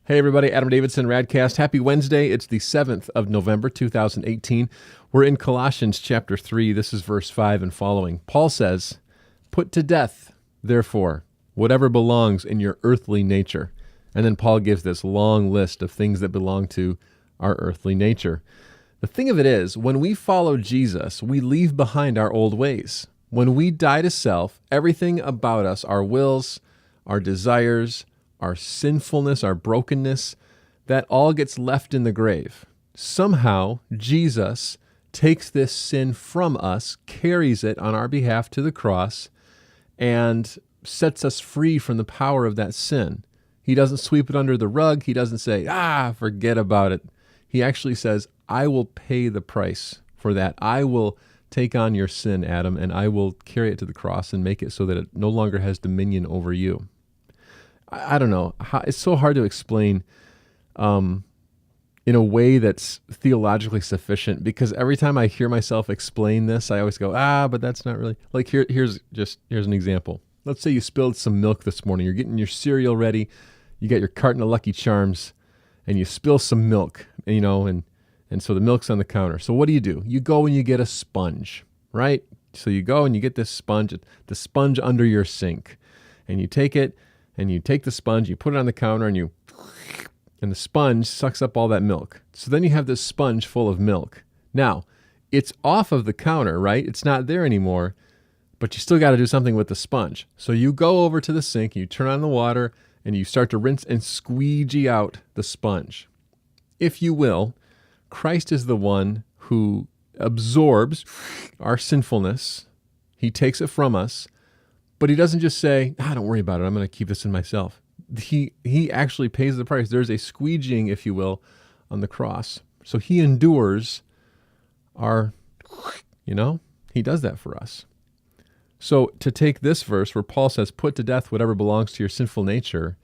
Hey everybody, Adam Davidson, RadCast. Happy Wednesday. It's the 7th of November, 2018. We're in Colossians chapter 3. This is verse 5 and following. Paul says, "Put to death, therefore, whatever belongs in your earthly nature." And then Paul gives this long list of things that belong to our earthly nature. The thing of it is, when we follow Jesus, we leave behind our old ways. When we die to self, everything about us, our wills, our desires, our sinfulness, our brokenness, that all gets left in the grave. Somehow, Jesus takes this sin from us, carries it on our behalf to the cross, and sets us free from the power of that sin. He doesn't sweep it under the rug. He doesn't say, forget about it. He actually says, I will pay the price for that. I will take on your sin, Adam, and I will carry it to the cross and make it so that it no longer has dominion over you. I don't know. It's so hard to explain in a way that's theologically sufficient, because every time I hear myself explain this, I always go, but that's not really. Like here's an example. Let's say you spilled some milk this morning. You're getting your cereal ready. You got your carton of Lucky Charms, and you spill some milk, and so the milk's on the counter. So what do? You go and you get a sponge, right? So you go and you get this sponge, the sponge under your sink, and you take it, and you take the sponge, you put it on the counter, and the sponge sucks up all that milk. So then you have this sponge full of milk. Now, it's off of the counter, right? It's not there anymore, but you still got to do something with the sponge. So you go over to the sink, you turn on the water, and you start to rinse and squeegee out the sponge. If you will, Christ is the one who absorbs our sinfulness. He takes it from us. But he doesn't just say, don't worry about it, I'm going to keep this in myself. He actually pays the price. There's a squeegeeing, if you will, on the cross. So he endures our, he does that for us. So to take this verse where Paul says, put to death whatever belongs to your sinful nature,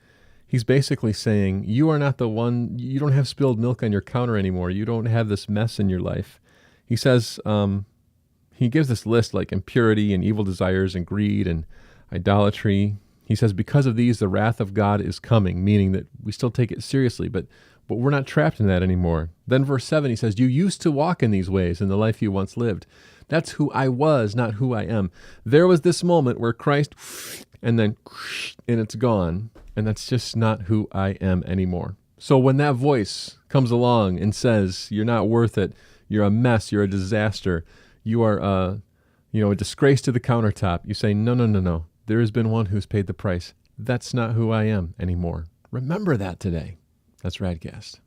he's basically saying, you are not the one, you don't have spilled milk on your counter anymore. You don't have this mess in your life. He says, he gives this list like impurity and evil desires and greed and idolatry. He says, because of these, the wrath of God is coming, meaning that we still take it seriously, but we're not trapped in that anymore. Then verse 7, he says, you used to walk in these ways in the life you once lived. That's who I was, not who I am. There was this moment where Christ, and then, and it's gone, and that's just not who I am anymore. So when that voice comes along and says, you're not worth it, you're a mess, you're a disaster, you are a disgrace to the countertop, you say, no. There has been one who's paid the price. That's not who I am anymore. Remember that today. That's RadCast.